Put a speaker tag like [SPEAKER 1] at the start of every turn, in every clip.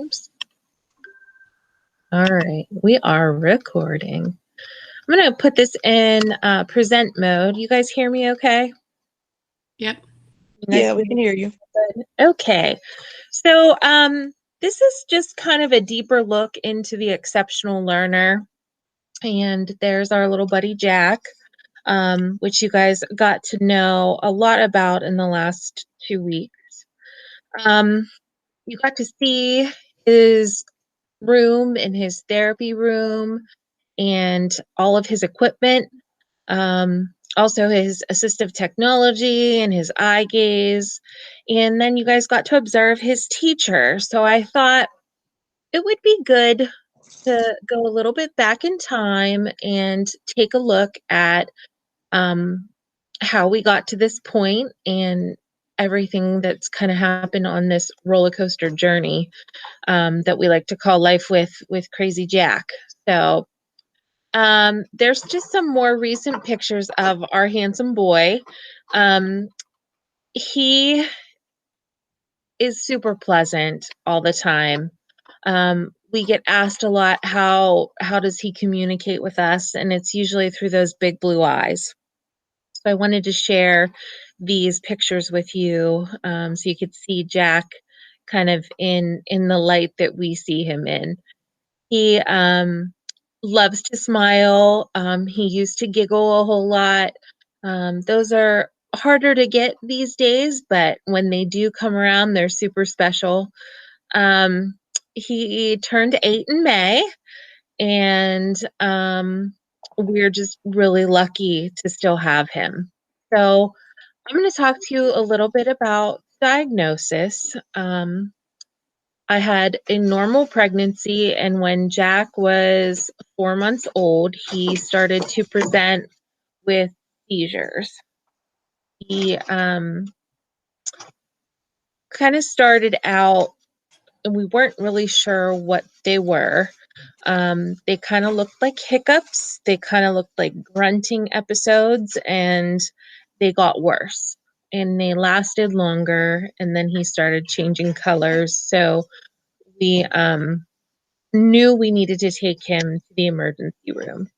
[SPEAKER 1] Oops. All right, we are recording. I'm going to put this in present mode. You guys hear me okay?
[SPEAKER 2] Yep.
[SPEAKER 3] Yeah, we can hear you.
[SPEAKER 1] Okay. So this is just kind of a deeper look into the exceptional learner. And there's our little buddy Jack, which you guys got to know a lot about in the last 2 weeks. You got to see his room and his therapy room and all of his equipment. Also his assistive technology and his eye gaze. And then you guys got to observe his teacher. So I thought it would be good to go a little bit back in time and take a look at how we got to this point and everything that's kind of happened on this roller coaster journey that we like to call life with Crazy Jack. So there's just some more recent pictures of our handsome boy. He is super pleasant all the time. We get asked a lot, how does he communicate with us? And it's usually through those big blue eyes. So I wanted to share these pictures with you so you could see Jack kind of in the light that we see him in. He loves to smile. He used to giggle a whole lot. Those are harder to get these days, but when they do come around, they're super special. He turned 8 in May, and we're just really lucky to still have him. So I'm going to talk to you a little bit about diagnosis. I had a normal pregnancy, and when Jack was 4 months old, he started to present with seizures. He kind of started out, and we weren't really sure what they were. They kind of looked like hiccups. They kind of looked like grunting episodes, and they got worse. And they lasted longer, and then he started changing colors. So we knew we needed to take him to the emergency room.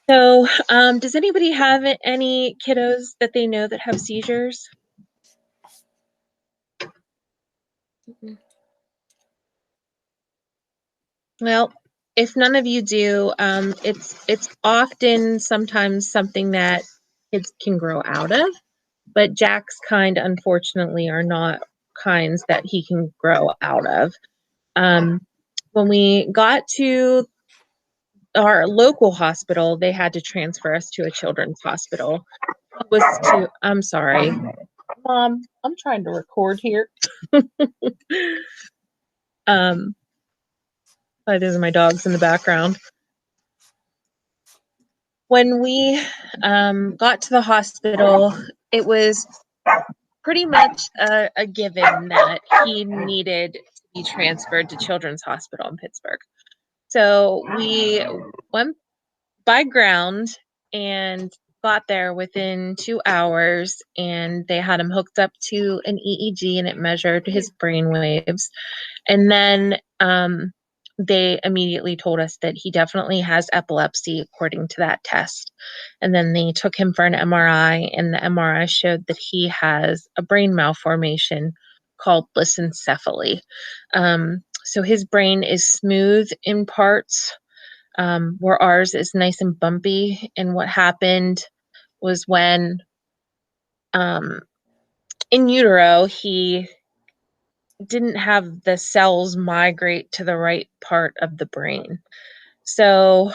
[SPEAKER 1] So does anybody have any kiddos that they know that have seizures? Well, if none of you do, it's often sometimes something that kids can grow out of, but Jack's kind, unfortunately, are not kinds that he can grow out of. When we got to our local hospital, they had to transfer us to a children's hospital. I'm sorry, Mom, I'm trying to record here. Those are my dogs in the background. When we got to the hospital, it was pretty much a given that he needed to be transferred to Children's Hospital in Pittsburgh. So we went by ground and got there within 2 hours, and they had him hooked up to an EEG, and it measured his brain waves. And then they immediately told us that he definitely has epilepsy according to that test. And then they took him for an MRI, and the MRI showed that he has a brain malformation called lissencephaly. So his brain is smooth in parts, where ours is nice and bumpy. And what happened was when in utero, he didn't have the cells migrate to the right part of the brain. So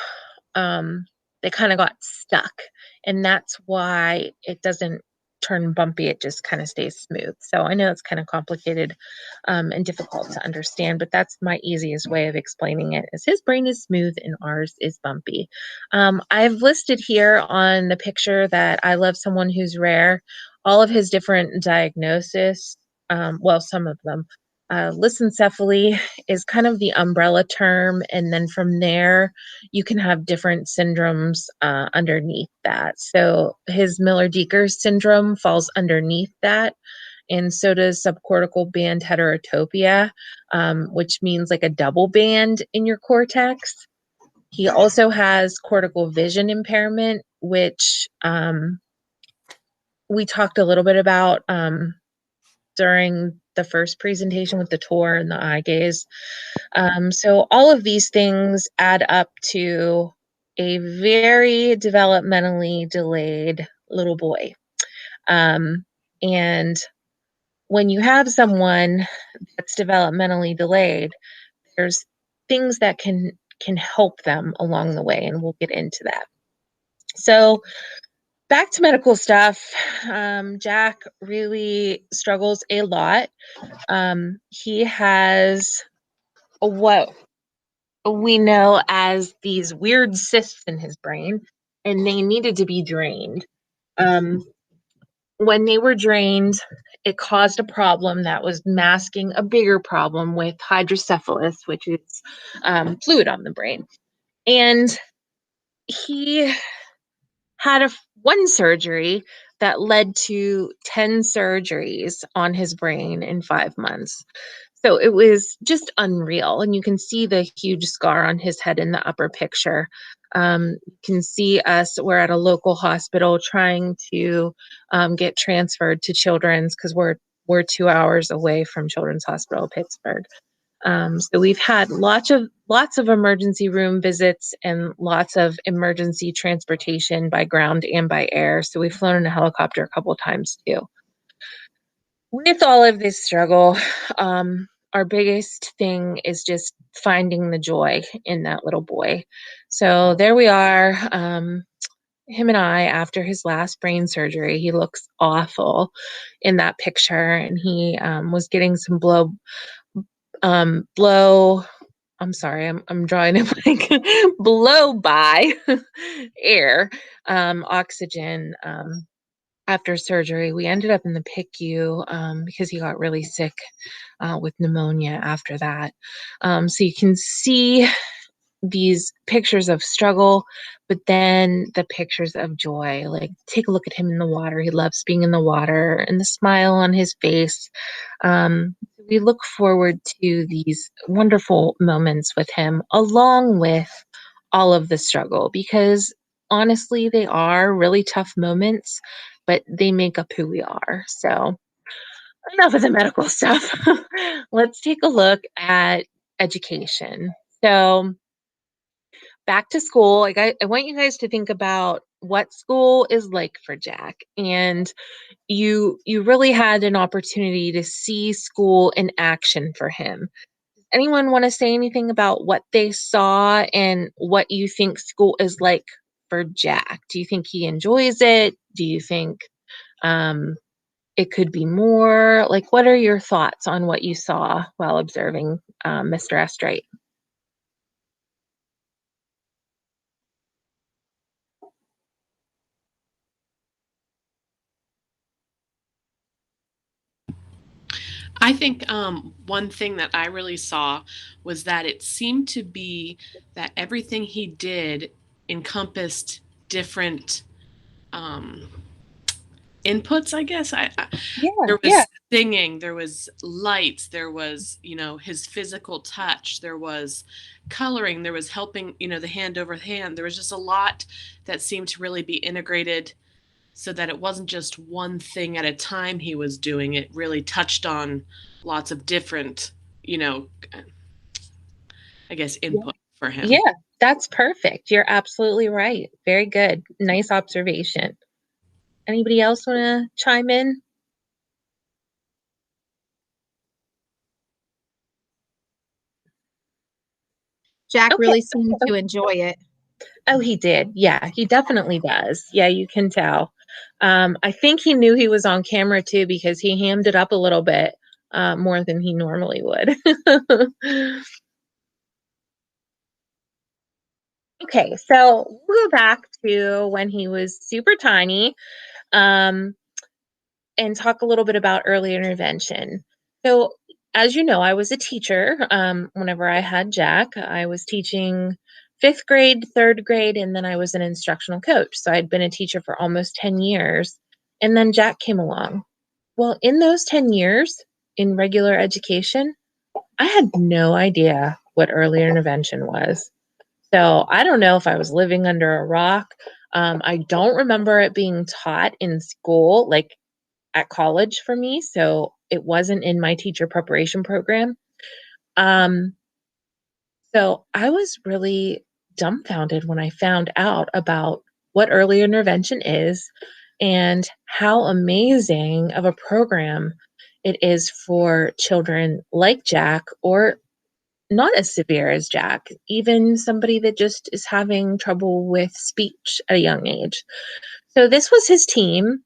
[SPEAKER 1] they kind of got stuck. And that's why it doesn't turn bumpy. It just kind of stays smooth. So I know it's kind of complicated and difficult to understand, but that's my easiest way of explaining it, is his brain is smooth and ours is bumpy. I've listed here on the picture that I love someone who's rare, all of his different diagnoses. Well, some of them. Lissencephaly is kind of the umbrella term, and then from there you can have different syndromes underneath that. So his Miller-Dieker syndrome falls underneath that, and so does subcortical band heterotopia, which means like a double band in your cortex. He also has cortical vision impairment, which we talked a little bit about during the first presentation with the tour and the eye gaze. So all of these things add up to a very developmentally delayed little boy. And when you have someone that's developmentally delayed, there's things that can help them along the way, and we'll get into that. So back to medical stuff. Jack really struggles a lot. He has what we know as these weird cysts in his brain, and they needed to be drained. When they were drained, it caused a problem that was masking a bigger problem with hydrocephalus, which is fluid on the brain. And he had one surgery that led to 10 surgeries on his brain in 5 months. So it was just unreal. And you can see the huge scar on his head in the upper picture. You can see we're at a local hospital trying to get transferred to Children's because we're 2 hours away from Children's Hospital Pittsburgh. So we've had lots of emergency room visits and lots of emergency transportation by ground and by air. So we've flown in a helicopter a couple of times too. With all of this struggle, our biggest thing is just finding the joy in that little boy. So there we are, him and I, after his last brain surgery. He looks awful in that picture, and he was getting some I'm sorry, I'm drawing a blank. Blow by air, oxygen. After surgery, we ended up in the PICU because he got really sick with pneumonia after that. So you can see these pictures of struggle, but then the pictures of joy. Like, take a look at him in the water. He loves being in the water, and the smile on his face. We look forward to these wonderful moments with him, along with all of the struggle, because honestly, they are really tough moments, but they make up who we are. So enough of the medical stuff. Let's take a look at education. So back to school, I want you guys to think about what school is like for Jack. And you really had an opportunity to see school in action for him. Does anyone want to say anything about what they saw and what you think school is like for Jack? Do you think he enjoys it? Do you think it could be more? Like, what are your thoughts on what you saw while observing Mr. Estrate?
[SPEAKER 2] I think one thing that I really saw was that it seemed to be that everything he did encompassed different inputs, I guess. There was singing, there was lights, there was, his physical touch, there was coloring, there was helping, the hand over hand. There was just a lot that seemed to really be integrated so that it wasn't just one thing at a time he was doing. It really touched on lots of different, I guess, input for him.
[SPEAKER 1] Yeah, that's perfect. You're absolutely right. Very good. Nice observation. Anybody else want to chime in?
[SPEAKER 4] Jack really seemed to enjoy it.
[SPEAKER 1] Oh, he did. Yeah, he definitely does. Yeah, you can tell. I think he knew he was on camera too, because he hammed it up a little bit more than he normally would. Okay, so we'll go back to when he was super tiny and talk a little bit about early intervention. So, as you know, I was a teacher whenever I had Jack. I was teaching 5th grade, 3rd grade, and then I was an instructional coach. So I'd been a teacher for almost 10 years. And then Jack came along. Well, in those 10 years in regular education, I had no idea what early intervention was. So I don't know if I was living under a rock. I don't remember it being taught in school, like at college for me. So it wasn't in my teacher preparation program. Um, so I was really dumbfounded when I found out about what early intervention is and how amazing of a program it is for children like Jack, or not as severe as Jack, even somebody that just is having trouble with speech at a young age. So this was his team.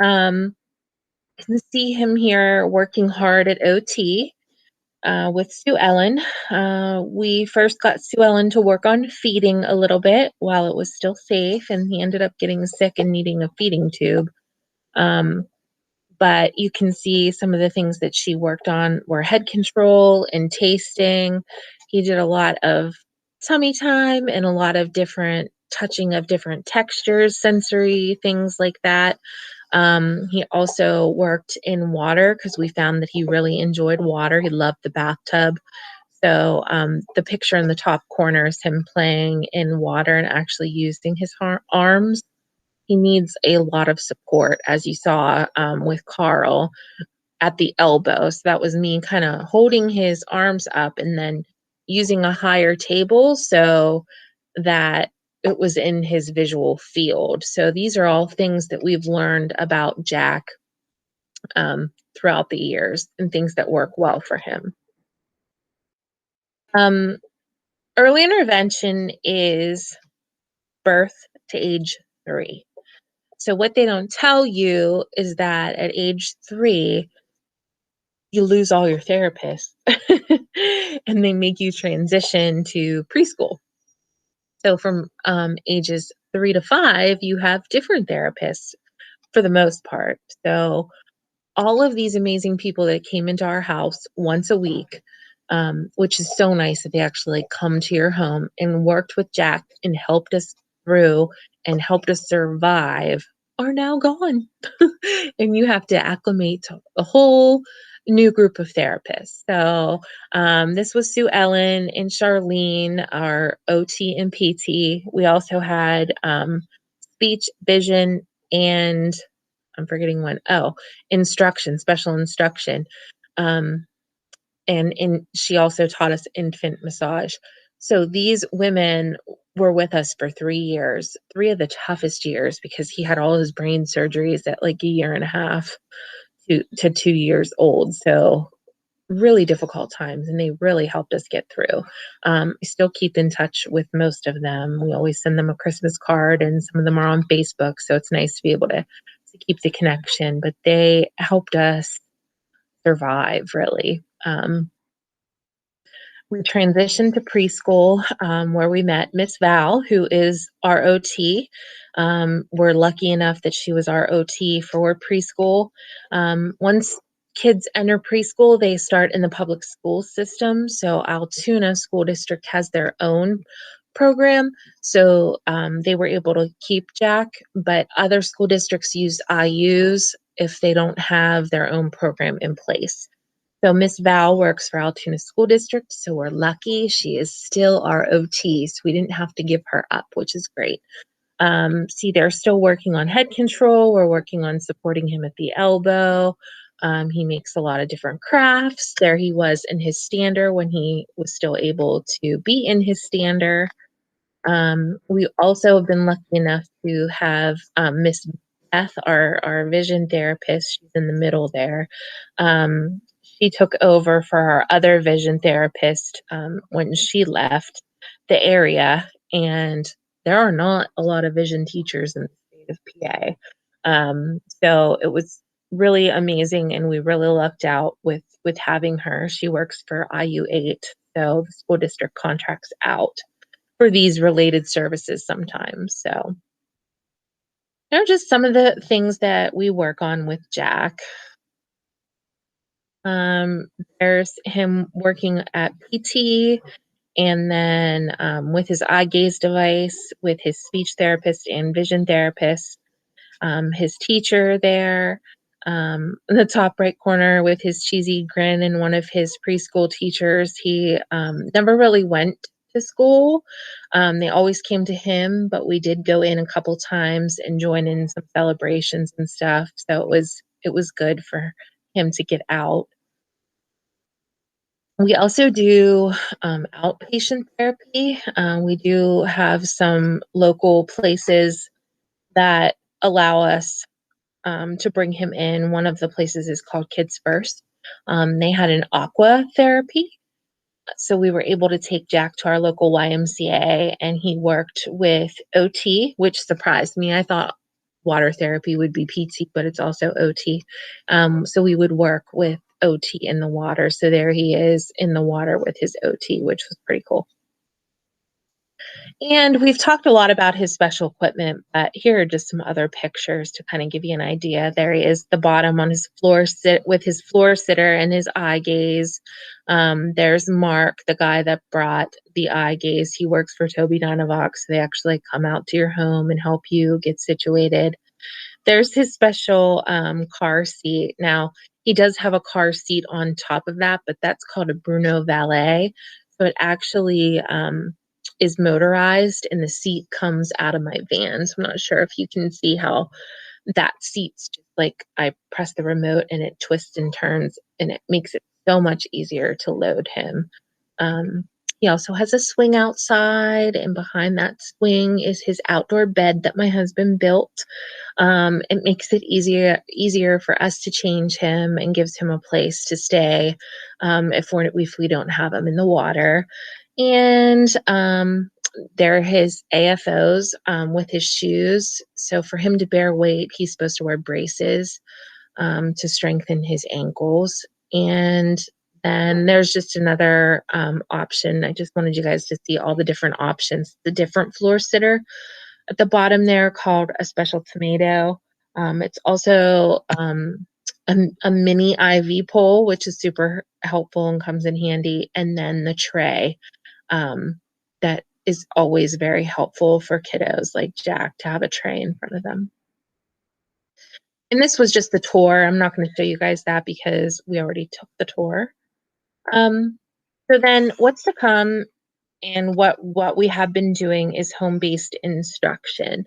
[SPEAKER 1] You can see him here working hard at OT with Sue Ellen. We first got Sue Ellen to work on feeding a little bit while it was still safe, and he ended up getting sick and needing a feeding tube. But you can see some of the things that she worked on were head control and tasting. He did a lot of tummy time and a lot of different touching of different textures, sensory things like that. He also worked in water because we found that he really enjoyed water. He loved the bathtub. So the picture in the top corner is him playing in water and actually using his arms. He needs a lot of support, as you saw with Carl at the elbow. So that was me kind of holding his arms up and then using a higher table so that it was in his visual field. So these are all things that we've learned about Jack throughout the years and things that work well for him. Early intervention is birth to age 3. So what they don't tell you is that at age 3, you lose all your therapists and they make you transition to preschool. So from ages 3 to 5, you have different therapists for the most part. So all of these amazing people that came into our house once a week, which is so nice that they actually come to your home and worked with Jack and helped us through and helped us survive, are now gone. And you have to acclimate to a whole new group of therapists. So this was Sue Ellen and Charlene, our OT and PT. We also had speech, vision, and I'm forgetting one. Oh, instruction, special instruction. And she also taught us infant massage. So these women were with us for 3 years, 3 of the toughest years, because he had all his brain surgeries at like a year and a half to 2 years old. So really difficult times, and they really helped us get through. We still keep in touch with most of them. We always send them a Christmas card, and some of them are on Facebook. So it's nice to be able to keep the connection, but they helped us survive, really. We transitioned to preschool, where we met Miss Val, who is our OT. We're lucky enough that she was our OT for preschool. Once kids enter preschool, they start in the public school system. So Altoona School District has their own program. So they were able to keep Jack, but other school districts use IUs if they don't have their own program in place. So Miss Val works for Altoona School District, so we're lucky. She is still our OT, so we didn't have to give her up, which is great. See, they're still working on head control. We're working on supporting him at the elbow. He makes a lot of different crafts. There he was in his stander when he was still able to be in his stander. We also have been lucky enough to have Miss Beth, our vision therapist. She's in the middle there. She took over for our other vision therapist when she left the area, and there are not a lot of vision teachers in the state of PA. So it was really amazing, and we really lucked out with having her. She works for IU8, so the school district contracts out for these related services sometimes. So, just some of the things that we work on with Jack. There's him working at PT, and then with his eye gaze device, with his speech therapist and vision therapist, his teacher there. in the top right corner with his cheesy grin and one of his preschool teachers. He never really went to school. They always came to him, but we did go in a couple times and join in some celebrations and stuff. So it was good for him to get out. We also do outpatient therapy. We do have some local places that allow us to bring him in. One of the places is called Kids First. They had an aqua therapy. So we were able to take Jack to our local YMCA and he worked with OT, which surprised me. I thought water therapy would be PT, but it's also OT. So we would work with OT in the water. So there he is in the water with his OT, which was pretty cool. And we've talked a lot about his special equipment, but here are just some other pictures to kind of give you an idea. There he is, the bottom on his floor with his floor sitter and his eye gaze. There's Mark, the guy that brought the eye gaze. He works for Toby Dynavox. So they actually come out to your home and help you get situated. There's his special car seat. Now, he does have a car seat on top of that, but that's called a Bruno Valet. So it actually is motorized and the seat comes out of my van. So I'm not sure if you can see how that seat's just like I press the remote and it twists and turns and it makes it so much easier to load him. He also has a swing outside, and behind that swing is his outdoor bed that my husband built. It makes it easier for us to change him and gives him a place to stay if we don't have him in the water. And there are his AFOs with his shoes. So for him to bear weight, he's supposed to wear braces to strengthen his ankles. And then there's just another option. I just wanted you guys to see all the different options. The different floor sitter at the bottom there called a special tomato. It's also a mini IV pole, which is super helpful and comes in handy. And then the tray that is always very helpful for kiddos like Jack to have a tray in front of them. And this was just the tour. I'm not going to show you guys that because we already took the tour. So then what's to come and what we have been doing is home-based instruction.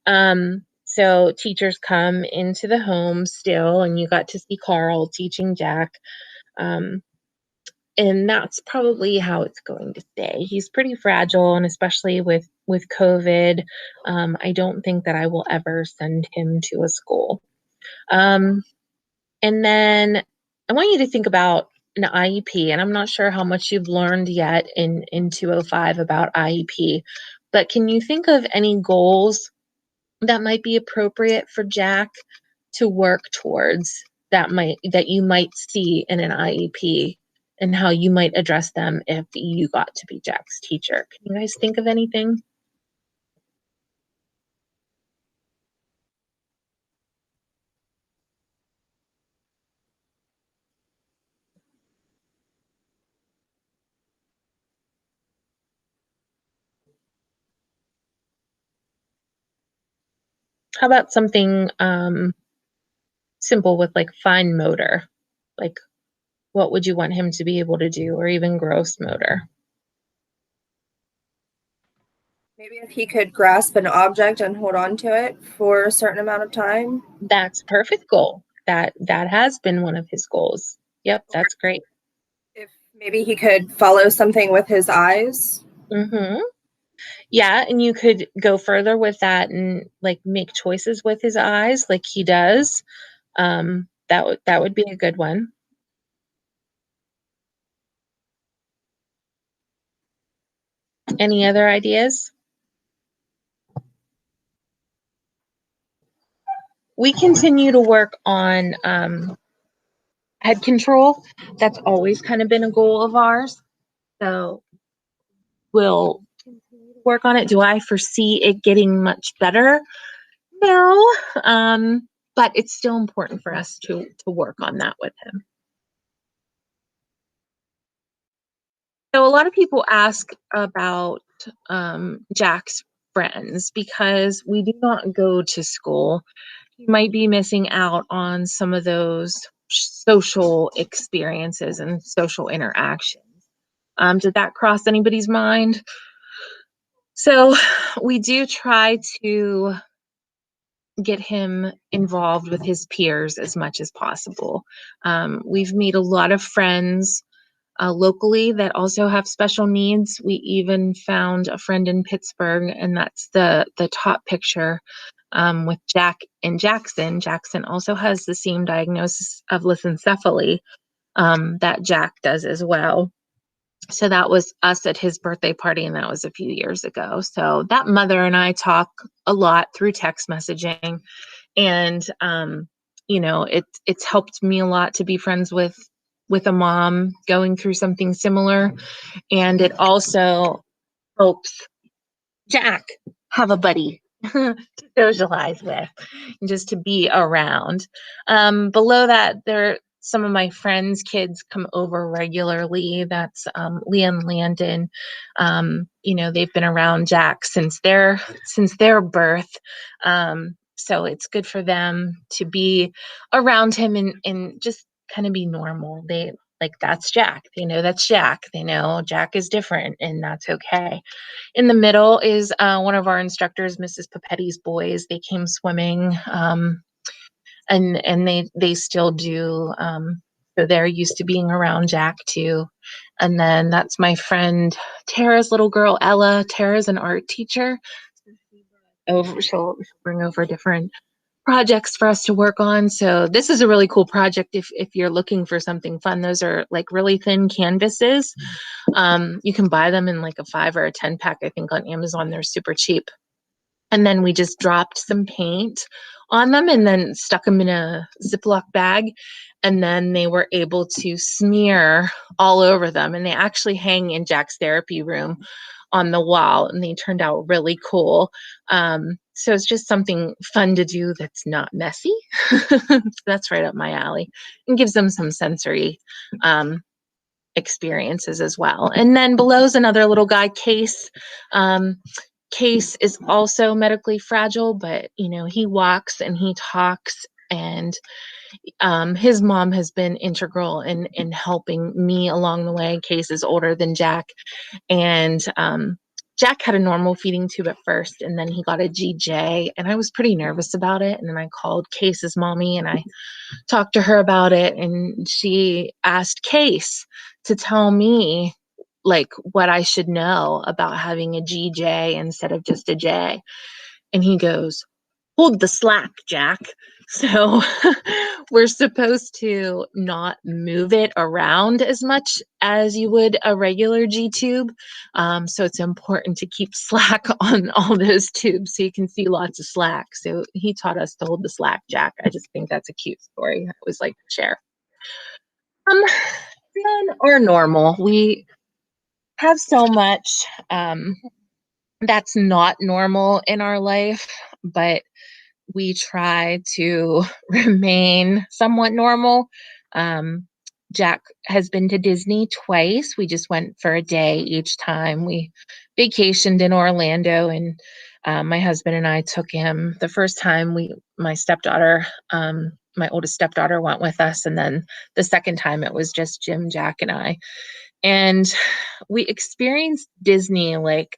[SPEAKER 1] So teachers come into the home still, and you got to see Carl teaching Jack. And that's probably how it's going to stay. He's pretty fragile, and especially with COVID, I don't think that I will ever send him to a school. And then I want you to think about an IEP, and I'm not sure how much you've learned yet in 205 about IEP, but can you think of any goals that might be appropriate for Jack to work towards that you might see in an IEP and how you might address them if you got to be Jack's teacher? Can you guys think of anything? How about something simple with like fine motor? Like what would you want him to be able to do, or even gross motor?
[SPEAKER 3] Maybe if he could grasp an object and hold on to it for a certain amount of time.
[SPEAKER 1] That's a perfect goal. That has been one of his goals. Yep, that's great.
[SPEAKER 3] If maybe he could follow something with his eyes.
[SPEAKER 1] Mm-hmm. Yeah, and you could go further with that and like make choices with his eyes like he does. That would be a good one. Any other ideas? We continue to work on head control. That's always kind of been a goal of ours. So we'll work on it. Do I foresee it getting much better? No, but it's still important for us to work on that with him. So a lot of people ask about Jack's friends because we do not go to school. he might be missing out on some of those social experiences and social interactions. Did that cross anybody's mind? So we do try to get him involved with his peers as much as possible. We've made a lot of friends locally that also have special needs. We even found a friend in Pittsburgh, and that's the top picture with Jack and Jackson. Jackson also has the same diagnosis of lissencephaly that Jack does as well. So that was us at his birthday party, and that was a few years ago. So that mother and I talk a lot through text messaging, and you know, it's helped me a lot to be friends with a mom going through something similar, and it also helps Jack have a buddy to socialize with and just to be around. Below that, there some of my friends' kids come over regularly. That's Leah and Landon. You know, they've been around Jack since their birth. So it's good for them to be around him and just kind of be normal. They like, that's Jack. They know that's Jack. They know Jack is different, and that's okay. In the middle is one of our instructors, Mrs. Papetti's boys. They came swimming, and they still do. So they're used to being around Jack too. And then that's my friend Tara's little girl, Ella. Tara's an art teacher. She'll bring over different projects for us to work on. So this is a really cool project if you're looking for something fun. Those are like really thin canvases. You can buy them in like a 5 or a 10 pack, I think, on Amazon. They're super cheap. And then we just dropped some paint on them and then stuck them in a Ziploc bag. And then they were able to smear all over them. And they actually hang in Jack's therapy room on the wall, and they turned out really cool. So it's just something fun to do that's not messy. So that's right up my alley, and gives them some sensory experiences as well. And then below is another little guy, Case. Case is also medically fragile, but you know, he walks and he talks, and his mom has been integral in helping me along the way. Case is older than Jack, and Jack had a normal feeding tube at first, and then he got a GJ, and I was pretty nervous about it. And then I called Case's mommy and I talked to her about it, and she asked Case to tell me like what I should know about having a GJ instead of just a J. And he goes, "Hold the slack, Jack." So we're supposed to not move it around as much as you would a regular G tube. So it's important to keep slack on all those tubes so you can see lots of slack. So he taught us to hold the slack, Jack. I just think that's a cute story. I always like to share. Then or normal. We have so much that's not normal in our life, but we try to remain somewhat normal. Jack has been to Disney twice. We just went for a day each time. We vacationed in Orlando, and my husband and I took him. The first time my stepdaughter, my oldest stepdaughter went with us, and then the second time it was just Jim, Jack, and I. And we experienced Disney like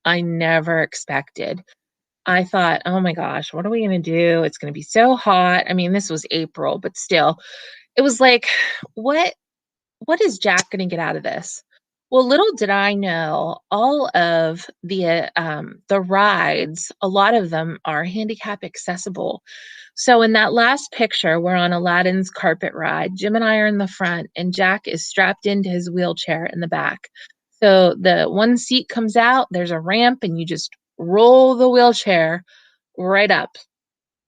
[SPEAKER 1] I never expected. I thought, oh my gosh, what are we going to do? It's going to be so hot. I mean, this was April, but still, it was like, what is Jack going to get out of this? Well, little did I know, all of the rides, a lot of them are handicap accessible. So in that last picture, we're on Aladdin's carpet ride. Jim and I are in the front, and Jack is strapped into his wheelchair in the back. So the one seat comes out, there's a ramp, and you just roll the wheelchair right up,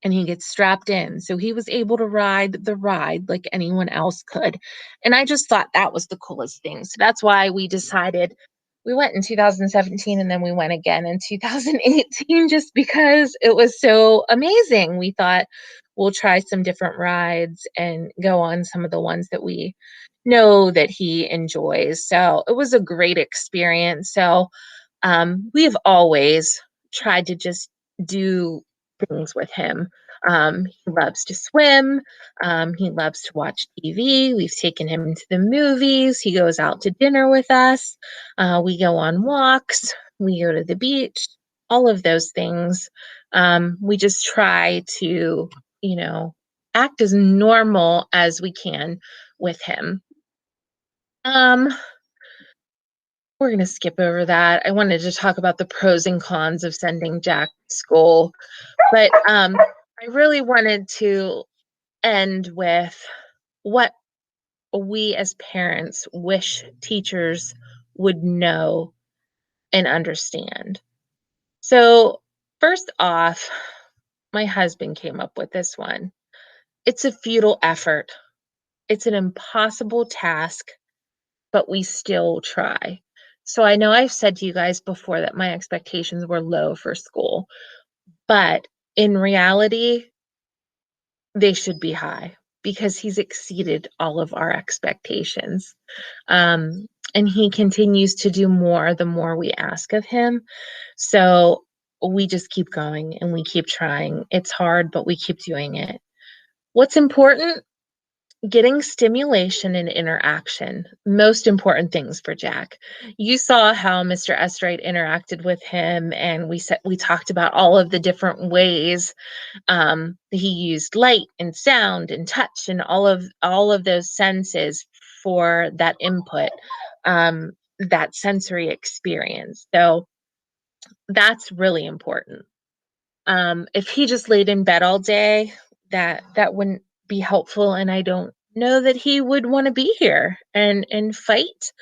[SPEAKER 1] and he gets strapped in. So he was able to ride the ride like anyone else could. And I just thought that was the coolest thing. So that's why we decided we went in 2017, and then we went again in 2018 just because it was so amazing. We thought we'll try some different rides and go on some of the ones that we know that he enjoys. So it was a great experience. So we have always tried to just do things with him. He loves to swim. He loves to watch TV. We've taken him to the movies. He goes out to dinner with us. We go on walks. We go to the beach. All of those things. We just try to, act as normal as we can with him. We're going to skip over that. I wanted to talk about the pros and cons of sending Jack to school, but I really wanted to end with what we as parents wish teachers would know and understand. So, first off, my husband came up with this one. It's a futile effort. It's an impossible task, but we still try. So I know I've said to you guys before that my expectations were low for school, but in reality, they should be high because he's exceeded all of our expectations. And he continues to do more the more we ask of him. So we just keep going and we keep trying. It's hard, but we keep doing it. What's important? Getting stimulation and interaction, most important things for Jack. You saw how Mr. Estright interacted with him, and we talked about all of the different ways he used light and sound and touch and all of those senses for that input, that sensory experience. So that's really important. If he just laid in bed all day, that wouldn't be helpful, and I don't know that he would want to be here and fight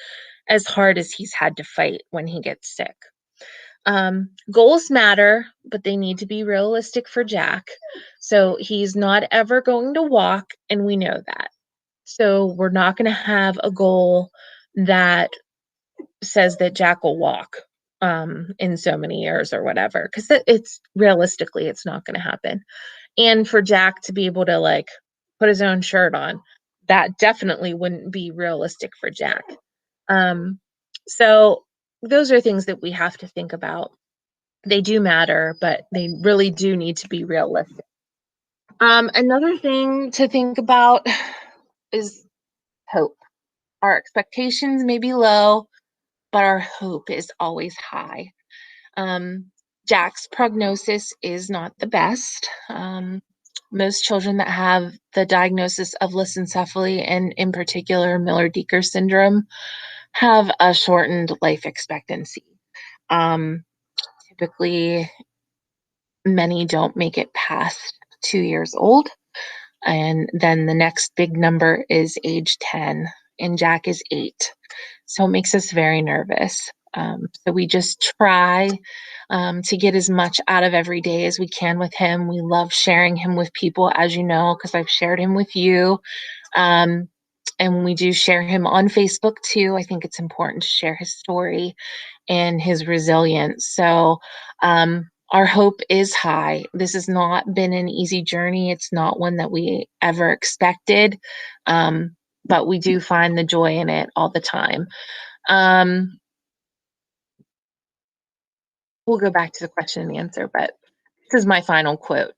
[SPEAKER 1] as hard as he's had to fight when he gets sick. Goals matter, but they need to be realistic for Jack. So he's not ever going to walk, and we know that. So we're not going to have a goal that says that Jack will walk in so many years or whatever, because it's realistically, it's not going to happen. And for Jack to be able to like put his own shirt on, that definitely wouldn't be realistic for Jack. So those are things that we have to think about. They do matter, but they really do need to be realistic. Another thing to think about is hope. Our expectations may be low, but our hope is always high. Jack's prognosis is not the best. Most children that have the diagnosis of lissencephaly, and in particular Miller-Dieker syndrome, have a shortened life expectancy. Typically, many don't make it past 2 years old. And then the next big number is age 10, and Jack is 8. So it makes us very nervous. So we just try to get as much out of every day as we can with him. We love sharing him with people, as you know, because I've shared him with you. And we do share him on Facebook too. I think it's important to share his story and his resilience. So our hope is high. This has not been an easy journey. It's not one that we ever expected, but we do find the joy in it all the time. We'll go back to the question and answer, but this is my final quote.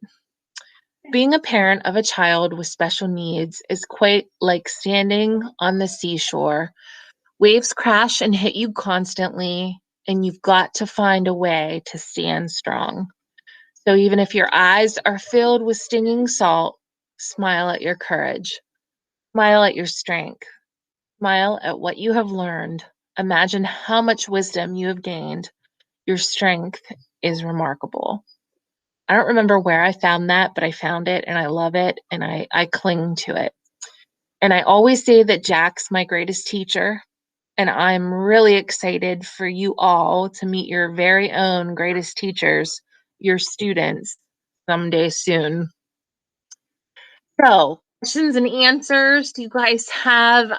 [SPEAKER 1] Being a parent of a child with special needs is quite like standing on the seashore. Waves crash and hit you constantly, and you've got to find a way to stand strong. So even if your eyes are filled with stinging salt, smile at your courage. Smile at your strength. Smile at what you have learned. Imagine how much wisdom you have gained. Your strength is remarkable. I don't remember where I found that, but I found it and I love it and I cling to it. And I always say that Jack's my greatest teacher, and I'm really excited for you all to meet your very own greatest teachers, your students, someday soon. So, questions and answers. Do you guys have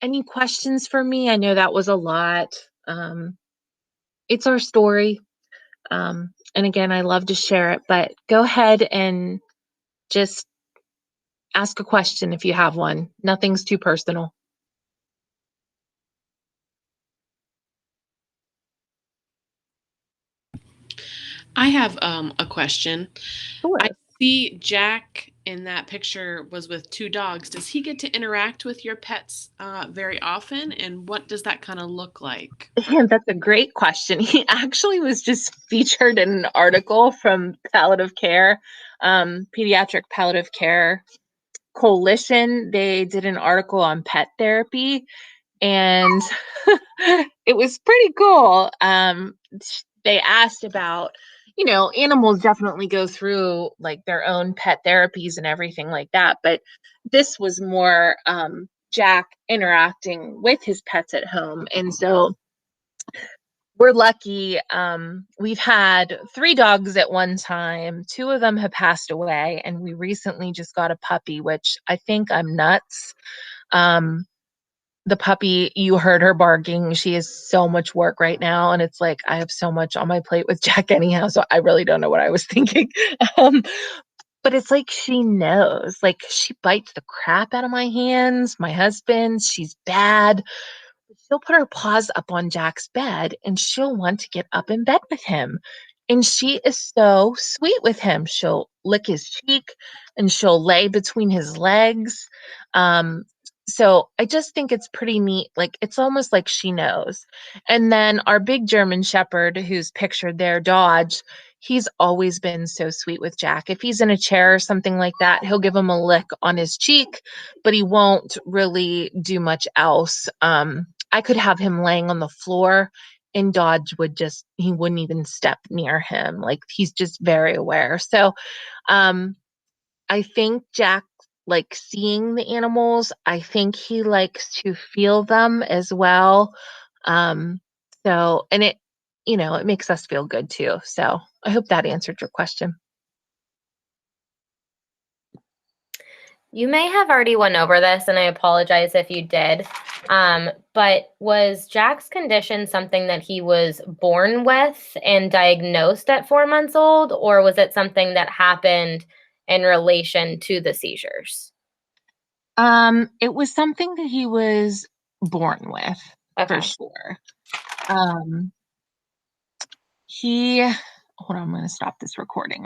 [SPEAKER 1] any questions for me? I know that was a lot. It's our story. And again, I love to share it, but go ahead and just ask a question if you have one. Nothing's too personal.
[SPEAKER 2] I have a question.
[SPEAKER 1] Sure.
[SPEAKER 2] see Jack in that picture was with 2 dogs. Does he get to interact with your pets very often? And what does that kind of look like?
[SPEAKER 1] Yeah, that's a great question. He actually was just featured in an article from Palliative Care, Pediatric Palliative Care Coalition. They did an article on pet therapy, and it was pretty cool. They asked about, animals definitely go through like their own pet therapies and everything like that, but this was more Jack interacting with his pets at home. And so we're lucky. We've had 3 dogs at one time. 2 of them have passed away, and we recently just got a puppy, which I think I'm nuts. The puppy, you heard her barking. She has so much work right now, and it's like I have so much on my plate with Jack anyhow, so I really don't know what I was thinking. Um, but it's like she knows. Like she bites the crap out of my hands, my husband's. She's bad. She'll put her paws up on Jack's bed and she'll want to get up in bed with him. And she is so sweet with him. She'll lick his cheek and she'll lay between his legs. Um, so I just think it's pretty neat. Like it's almost like she knows. And then our big German Shepherd, who's pictured there, Dodge, he's always been so sweet with Jack. If he's in a chair or something like that, he'll give him a lick on his cheek, but he won't really do much else. I could have him laying on the floor and Dodge he wouldn't even step near him. Like he's just very aware. So I think Jack likes seeing the animals. I think he likes to feel them as well. And it makes us feel good too. So I hope that answered your question.
[SPEAKER 5] You may have already went over this, and I apologize if you did. But was Jack's condition something that he was born with and diagnosed at 4 months old, or was it something that happened in relation to the seizures?
[SPEAKER 1] It was something that he was born with, for sure. Hold on, I'm going to stop this recording.